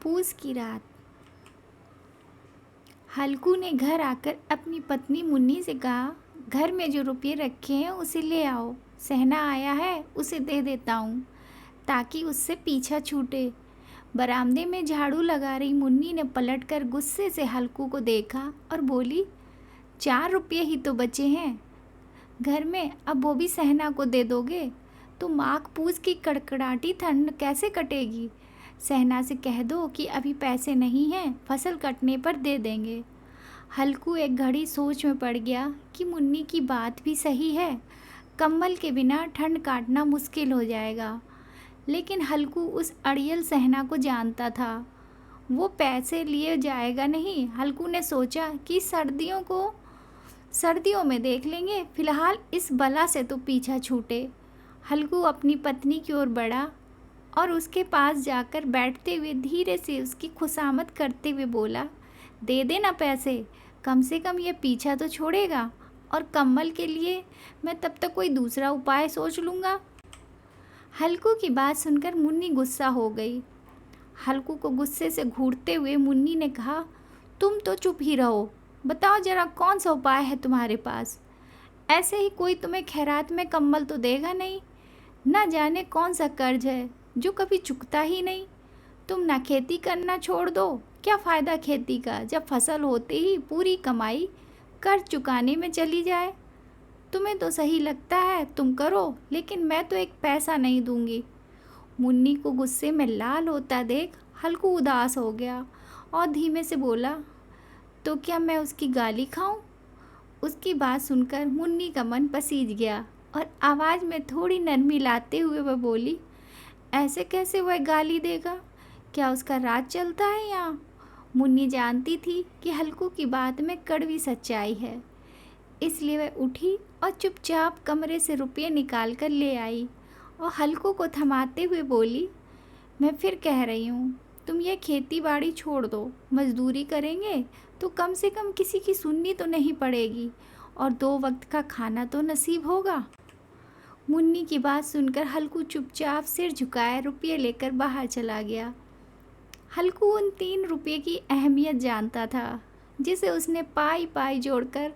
पूस की रात। हल्कू ने घर आकर अपनी पत्नी मुन्नी से कहा, घर में जो रुपये रखे हैं उसे ले आओ। सहना आया है, उसे दे देता हूँ ताकि उससे पीछा छूटे। बरामदे में झाड़ू लगा रही मुन्नी ने पलटकर गुस्से से हल्कू को देखा और बोली, 4 रुपये ही तो बचे हैं घर में, अब वो भी सहना को दे दोगे तो माघ पूस की कड़कड़ाटी ठंड कैसे कटेगी। सहना से कह दो कि अभी पैसे नहीं हैं, फसल कटने पर दे देंगे। हल्कू एक घड़ी सोच में पड़ गया कि मुन्नी की बात भी सही है, कम्बल के बिना ठंड काटना मुश्किल हो जाएगा। लेकिन हल्कू उस अड़ियल सहना को जानता था, वो पैसे लिए जाएगा नहीं। हल्कू ने सोचा कि सर्दियों में देख लेंगे, फिलहाल इस बला से तो पीछा छूटे। हल्कू अपनी पत्नी की ओर बढ़ा और उसके पास जाकर बैठते हुए धीरे से उसकी खुशामद करते हुए बोला, दे देना पैसे, कम से कम ये पीछा तो छोड़ेगा, और कम्बल के लिए मैं तब तक कोई दूसरा उपाय सोच लूँगा। हल्कू की बात सुनकर मुन्नी गुस्सा हो गई। हल्कू को गुस्से से घूरते हुए मुन्नी ने कहा, तुम तो चुप ही रहो, बताओ जरा कौन सा उपाय है तुम्हारे पास। ऐसे ही कोई तुम्हें खैरात में कम्बल तो देगा नहीं। ना जाने कौन सा कर्ज है जो कभी चुकता ही नहीं। तुम ना खेती करना छोड़ दो, क्या फ़ायदा खेती का जब फसल होते ही पूरी कमाई कर्ज चुकाने में चली जाए। तुम्हें तो सही लगता है तुम करो, लेकिन मैं तो एक पैसा नहीं दूंगी। मुन्नी को गुस्से में लाल होता देख हल्कू उदास हो गया और धीमे से बोला, तो क्या मैं उसकी गाली खाऊं। उसकी बात सुनकर मुन्नी का मन पसीज गया और आवाज़ में थोड़ी नरमी लाते हुए वह बोली, ऐसे कैसे वह गाली देगा, क्या उसका राज चलता है यहाँ। मुन्नी जानती थी कि हल्कू की बात में कड़वी सच्चाई है, इसलिए वह उठी और चुपचाप कमरे से रुपये निकाल कर ले आई और हल्कू को थमाते हुए बोली, मैं फिर कह रही हूँ, तुम ये खेती बाड़ी छोड़ दो, मजदूरी करेंगे तो कम से कम किसी की सुननी तो नहीं पड़ेगी और 2 वक्त का खाना तो नसीब होगा। मुन्नी की बात सुनकर हल्कू चुपचाप सिर झुकाए रुपये लेकर बाहर चला गया। हल्कू उन 3 रुपये की अहमियत जानता था, जिसे उसने पाई पाई जोड़कर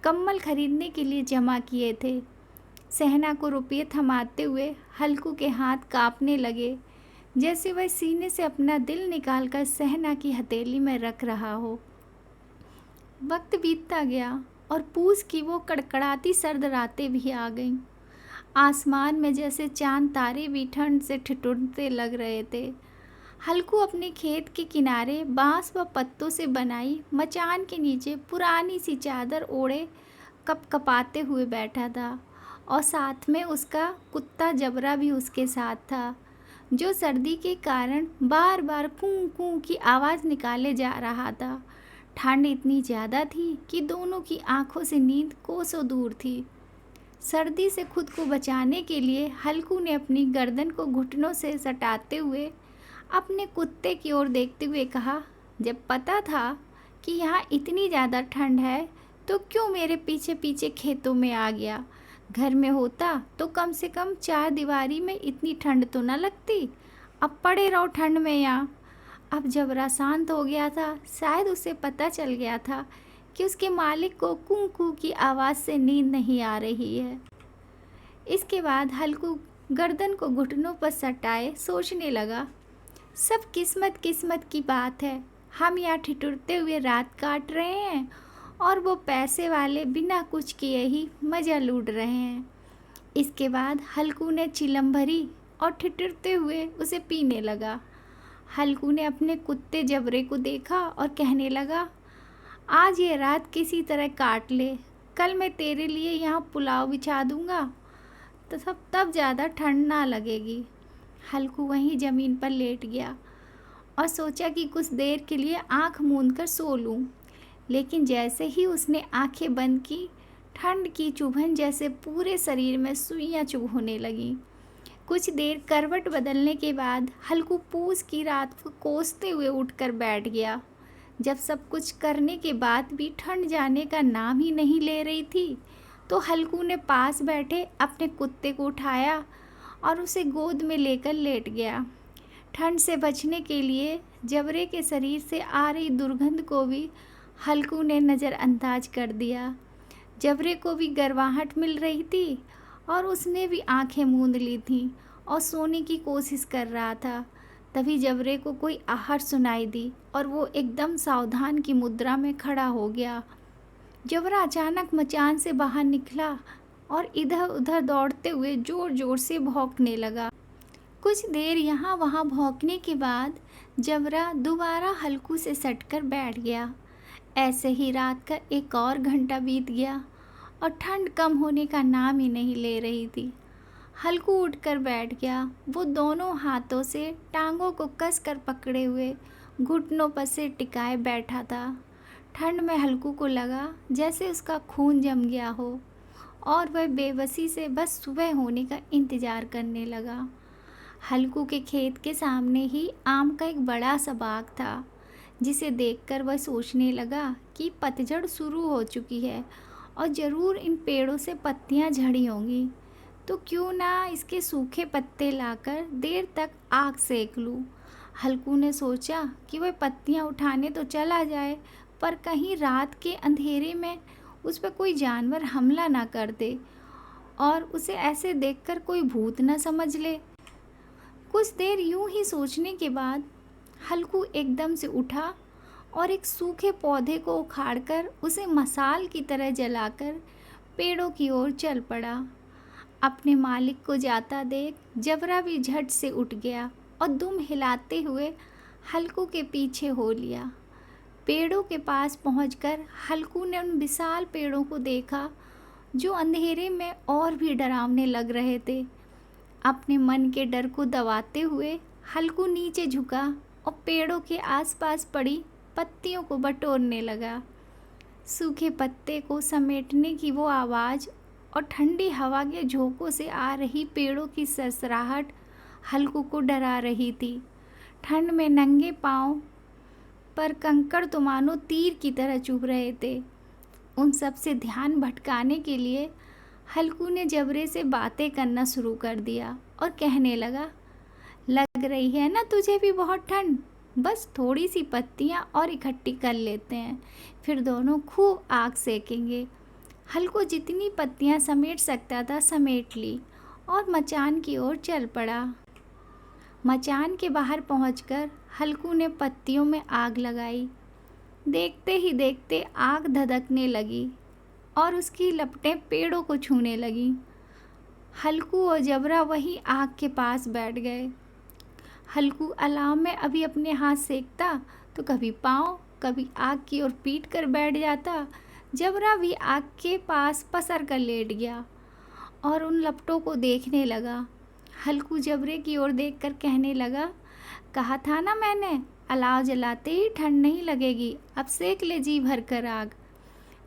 कम्बल खरीदने के लिए जमा किए थे। सहना को रुपये थमाते हुए हल्कू के हाथ कांपने लगे, जैसे वह सीने से अपना दिल निकालकर सहना की हथेली में रख रहा हो। वक्त बीतता गया और पूस की वो कड़कड़ाती सर्द रातें भी आ गईं। आसमान में जैसे चांद तारे भी ठंड से ठिठुरते लग रहे थे। हल्कू अपने खेत के किनारे बांस व पत्तों से बनाई मचान के नीचे पुरानी सी चादर ओढ़े कपकपाते हुए बैठा था और साथ में उसका कुत्ता जबरा भी उसके साथ था, जो सर्दी के कारण बार बार कूं कूं की आवाज़ निकाले जा रहा था। ठंड इतनी ज़्यादा थी कि दोनों की आंखों से नींद कोसों दूर थी। सर्दी से खुद को बचाने के लिए हल्कू ने अपनी गर्दन को घुटनों से सटाते हुए अपने कुत्ते की ओर देखते हुए कहा, जब पता था कि यहाँ इतनी ज़्यादा ठंड है तो क्यों मेरे पीछे पीछे खेतों में आ गया। घर में होता तो कम से कम 4 दीवारी में इतनी ठंड तो न लगती। अब पड़े रहो ठंड में यहाँ। अब जबरा शांत हो गया था, शायद उसे पता चल गया था कि उसके मालिक को कूं कूं की आवाज़ से नींद नहीं आ रही है। इसके बाद हल्कू गर्दन को घुटनों पर सटाए सोचने लगा, सब किस्मत किस्मत की बात है। हम यहाँ ठिठुरते हुए रात काट रहे हैं और वो पैसे वाले बिना कुछ किए ही मज़ा लूट रहे हैं। इसके बाद हल्कू ने चिलम भरी और ठिठुरते हुए उसे पीने लगा। हल्कू ने अपने कुत्ते जबरे को देखा और कहने लगा, आज ये रात किसी तरह काट ले, कल मैं तेरे लिए यहाँ पुलाव बिछा दूँगा तो तब ज़्यादा ठंड ना लगेगी। हल्कू वहीं ज़मीन पर लेट गया और सोचा कि कुछ देर के लिए आँख मूंद कर सो लूँ, लेकिन जैसे ही उसने आंखें बंद की, ठंड की चुभन जैसे पूरे शरीर में सुइयाँ चुभने लगीं। कुछ देर करवट बदलने के बाद हल्कू पूस की रात को कोसते हुए उठकर बैठ गया। जब सब कुछ करने के बाद भी ठंड जाने का नाम ही नहीं ले रही थी, तो हल्कू ने पास बैठे अपने कुत्ते को उठाया और उसे गोद में लेकर लेट गया। ठंड से बचने के लिए जबरे के शरीर से आ रही दुर्गंध को भी हल्कू ने नज़रअंदाज कर दिया। जबरे को भी गर्वाहट मिल रही थी और उसने भी आंखें मूंद ली थीं और सोने की कोशिश कर रहा था। तभी जबरे को कोई आहट सुनाई दी और वो एकदम सावधान की मुद्रा में खड़ा हो गया। जबरा अचानक मचान से बाहर निकला और इधर उधर दौड़ते हुए ज़ोर ज़ोर से भौंकने लगा। कुछ देर यहाँ वहाँ भौंकने के बाद जबरा दोबारा हल्कू से सटकर बैठ गया। ऐसे ही रात का एक और घंटा बीत गया और ठंड कम होने का नाम ही नहीं ले रही थी। हल्कू उठकर बैठ गया। वो दोनों हाथों से टांगों को कसकर पकड़े हुए घुटनों पर से टिकाए बैठा था। ठंड में हल्कू को लगा जैसे उसका खून जम गया हो और वह बेबसी से बस सुबह होने का इंतज़ार करने लगा। हल्कू के खेत के सामने ही आम का एक बड़ा सा बाग था, जिसे देखकर वह सोचने लगा कि पतझड़ शुरू हो चुकी है और ज़रूर इन पेड़ों से पत्तियां झड़ी होंगी, तो क्यों ना इसके सूखे पत्ते लाकर देर तक आग सेक लूं। हल्कू ने सोचा कि वह पत्तियां उठाने तो चला जाए, पर कहीं रात के अंधेरे में उस पर कोई जानवर हमला ना कर दे और उसे ऐसे देखकर कोई भूत न समझ ले। कुछ देर यूं ही सोचने के बाद हल्कू एकदम से उठा और एक सूखे पौधे को उखाड़कर उसे मसाल की तरह जलाकर पेड़ों की ओर चल पड़ा। अपने मालिक को जाता देख जबरा भी झट से उठ गया और दुम हिलाते हुए हल्कू के पीछे हो लिया। पेड़ों के पास पहुंचकर हल्कू ने उन विशाल पेड़ों को देखा जो अंधेरे में और भी डरावने लग रहे थे। अपने मन के डर को दबाते हुए हल्कू नीचे झुका और पेड़ों के आसपास पड़ी पत्तियों को बटोरने लगा। सूखे पत्ते को समेटने की वो आवाज़ और ठंडी हवा के झोंकों से आ रही पेड़ों की सरसराहट हल्कू को डरा रही थी। ठंड में नंगे पांव पर कंकड़ तो मानो तीर की तरह चुभ रहे थे। उन सब से ध्यान भटकाने के लिए हल्कू ने जबरे से बातें करना शुरू कर दिया और कहने लगा, लग रही है ना तुझे भी बहुत ठंड, बस थोड़ी सी पत्तियाँ और इकट्ठी कर लेते हैं, फिर दोनों खूब आग सेकेंगे। हल्कू जितनी पत्तियाँ समेट सकता था समेट ली और मचान की ओर चल पड़ा। मचान के बाहर पहुंचकर हल्कू ने पत्तियों में आग लगाई। देखते ही देखते आग धधकने लगी और उसकी लपटें पेड़ों को छूने लगीं। हल्कू और जबरा वहीं आग के पास बैठ गए। हल्कू अलाव में अभी अपने हाथ सेकता तो कभी पाँव, कभी आग की ओर पीट कर बैठ जाता। जबरा भी आग के पास पसर कर लेट गया और उन लपटों को देखने लगा। हल्कू जबरे की ओर देखकर कहने लगा, कहा था ना मैंने, अलाव जलाते ही ठंड नहीं लगेगी, अब सेक ले जी भर कर आग।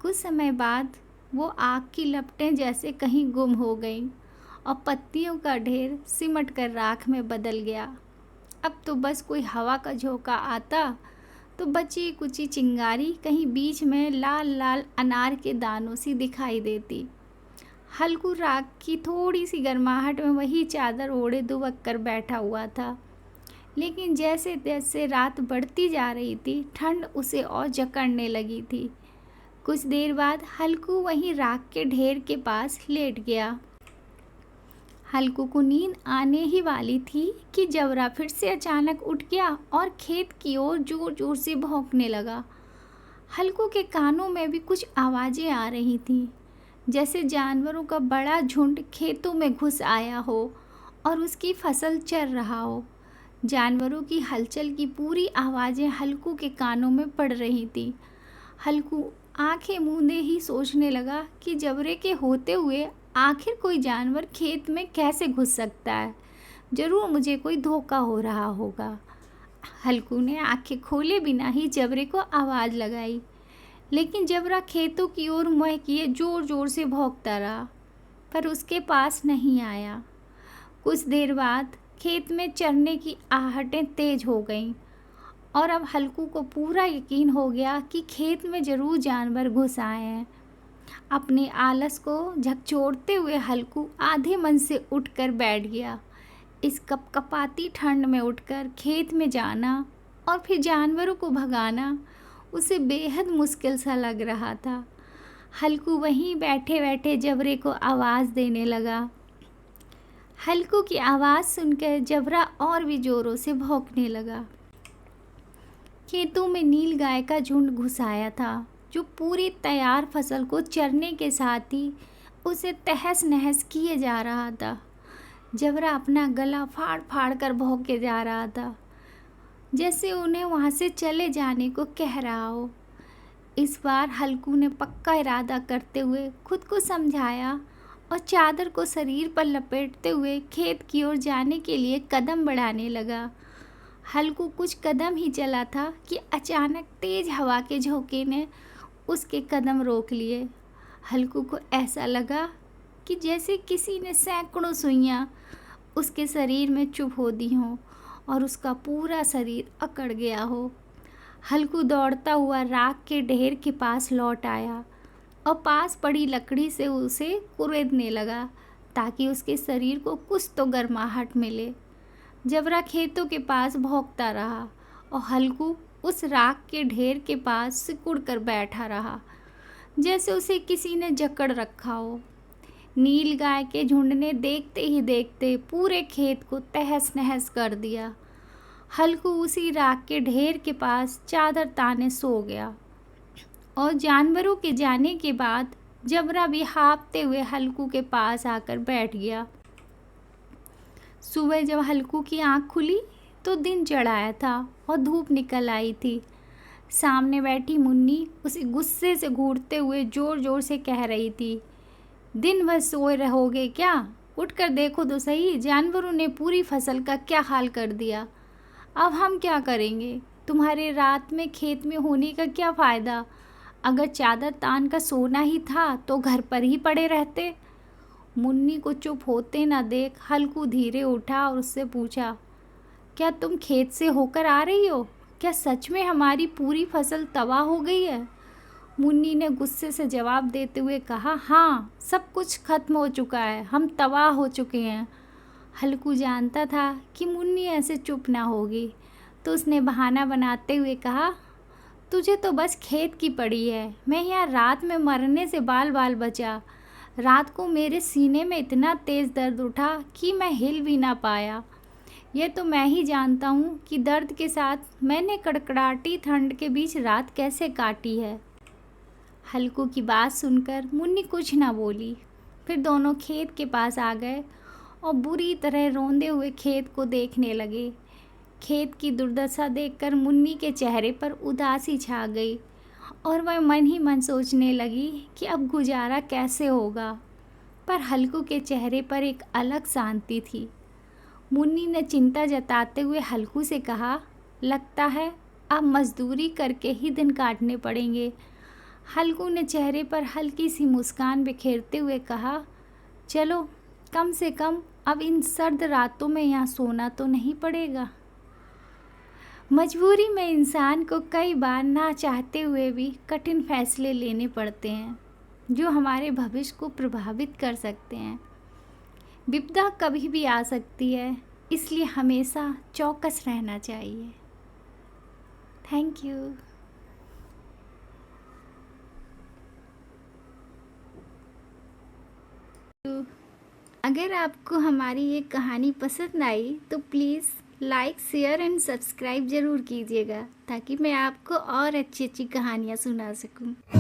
कुछ समय बाद वो आग की लपटें जैसे कहीं गुम हो गईं और पत्तियों का ढेर सिमट कर राख में बदल गया। अब तो बस कोई हवा का झोंका आता तो बची कुची चिंगारी कहीं बीच में लाल लाल अनार के दानों सी दिखाई देती। हल्कू राख की थोड़ी सी गर्माहट में वही चादर ओढ़े दुबक कर बैठा हुआ था, लेकिन जैसे जैसे रात बढ़ती जा रही थी ठंड उसे और जकड़ने लगी थी। कुछ देर बाद हल्कू वहीं राख के ढेर के पास लेट गया। हल्कू को नींद आने ही वाली थी कि जबरा फिर से अचानक उठ गया और खेत की ओर जोर जोर से भौंकने लगा। हल्कू के कानों में भी कुछ आवाज़ें आ रही थीं, जैसे जानवरों का बड़ा झुंड खेतों में घुस आया हो और उसकी फसल चर रहा हो। जानवरों की हलचल की पूरी आवाज़ें हल्कू के कानों में पड़ रही थी। हल्कू आंखें मूंदे ही सोचने लगा कि जबरे के होते हुए आखिर कोई जानवर खेत में कैसे घुस सकता है, ज़रूर मुझे कोई धोखा हो रहा होगा। हल्कू ने आंखें खोले बिना ही जबरे को आवाज़ लगाई, लेकिन जबरा खेतों की ओर मुँह किए ज़ोर ज़ोर से भौंकता रहा, पर उसके पास नहीं आया। कुछ देर बाद खेत में चरने की आहटें तेज हो गईं और अब हल्कू को पूरा यकीन हो गया कि खेत में ज़रूर जानवर घुस आए हैं। अपने आलस को झकझोरते हुए हल्कू आधे मन से उठकर बैठ गया। इस कपकपाती ठंड में उठकर खेत में जाना और फिर जानवरों को भगाना उसे बेहद मुश्किल सा लग रहा था। हल्कू वहीं बैठे बैठे जबरे को आवाज़ देने लगा। हल्कू की आवाज़ सुनकर जबरा और भी ज़ोरों से भौंकने लगा। खेतों में नील गाय का झुंड घुस आया था, जो पूरी तैयार फसल को चरने के साथ ही उसे तहस नहस किए जा रहा था। जबरा अपना गला फाड़ फाड़ कर भौंके जा रहा था, जैसे उन्हें वहाँ से चले जाने को कह रहा हो। इस बार हल्कू ने पक्का इरादा करते हुए खुद को समझाया और चादर को शरीर पर लपेटते हुए खेत की ओर जाने के लिए कदम बढ़ाने लगा। हल्कू कुछ कदम ही चला था कि अचानक तेज हवा के झोंके ने उसके कदम रोक लिए। हल्कू को ऐसा लगा कि जैसे किसी ने सैकड़ों सुइयां उसके शरीर में चुभ हो दी हों और उसका पूरा शरीर अकड़ गया हो। हल्कू दौड़ता हुआ राख के ढेर के पास लौट आया और पास पड़ी लकड़ी से उसे कुरेदने लगा, ताकि उसके शरीर को कुछ तो गर्माहट मिले। जबरा खेतों के पास भौंकता रहा और हल्कू उस राख के ढेर के पास सिकुड़ कर बैठा रहा, जैसे उसे किसी ने जकड़ रखा हो। नील गाय के झुंड ने देखते ही देखते पूरे खेत को तहस नहस कर दिया। हल्कू उसी राख के ढेर के पास चादर ताने सो गया और जानवरों के जाने के बाद जबरा भी हाँफते हुए हल्कू के पास आकर बैठ गया। सुबह जब हल्कू की आँख खुली तो दिन चढ़ाया था और धूप निकल आई थी। सामने बैठी मुन्नी उसे गुस्से से घूरते हुए ज़ोर ज़ोर से कह रही थी, दिन भर सोए रहोगे क्या? उठकर देखो तो सही, जानवरों ने पूरी फसल का क्या हाल कर दिया। अब हम क्या करेंगे? तुम्हारे रात में खेत में होने का क्या फ़ायदा? अगर चादर तान का सोना ही था तो घर पर ही पड़े रहते। मुन्नी को चुप होते न देख हल्कू धीरे उठा और उससे पूछा, क्या तुम खेत से होकर आ रही हो? क्या सच में हमारी पूरी फसल तबाह हो गई है? मुन्नी ने गुस्से से जवाब देते हुए कहा, हाँ, सब कुछ खत्म हो चुका है, हम तबाह हो चुके हैं। हल्कू जानता था कि मुन्नी ऐसे चुप ना होगी, तो उसने बहाना बनाते हुए कहा, तुझे तो बस खेत की पड़ी है, मैं यहाँ रात में मरने से बाल बाल बचा। रात को मेरे सीने में इतना तेज़ दर्द उठा कि मैं हिल भी ना पाया। यह तो मैं ही जानता हूँ कि दर्द के साथ मैंने कड़कड़ाटी ठंड के बीच रात कैसे काटी है। हल्कू की बात सुनकर मुन्नी कुछ ना बोली। फिर दोनों खेत के पास आ गए और बुरी तरह रोंदे हुए खेत को देखने लगे। खेत की दुर्दशा देखकर मुन्नी के चेहरे पर उदासी छा गई और वह मन ही मन सोचने लगी कि अब गुजारा कैसे होगा। पर हल्कू के चेहरे पर एक अलग शांति थी। मुन्नी ने चिंता जताते हुए हल्कू से कहा, लगता है अब मजदूरी करके ही दिन काटने पड़ेंगे। हल्कू ने चेहरे पर हल्की सी मुस्कान बिखेरते हुए कहा, चलो कम से कम अब इन सर्द रातों में यहाँ सोना तो नहीं पड़ेगा। मजबूरी में इंसान को कई बार ना चाहते हुए भी कठिन फैसले लेने पड़ते हैं, जो हमारे भविष्य को प्रभावित कर सकते हैं। विपदा कभी भी आ सकती है, इसलिए हमेशा चौकस रहना चाहिए। Thank you. अगर आपको हमारी ये कहानी पसंद आई तो please like, share and subscribe ज़रूर कीजिएगा, ताकि मैं आपको और अच्छी अच्छी कहानियाँ सुना सकूं।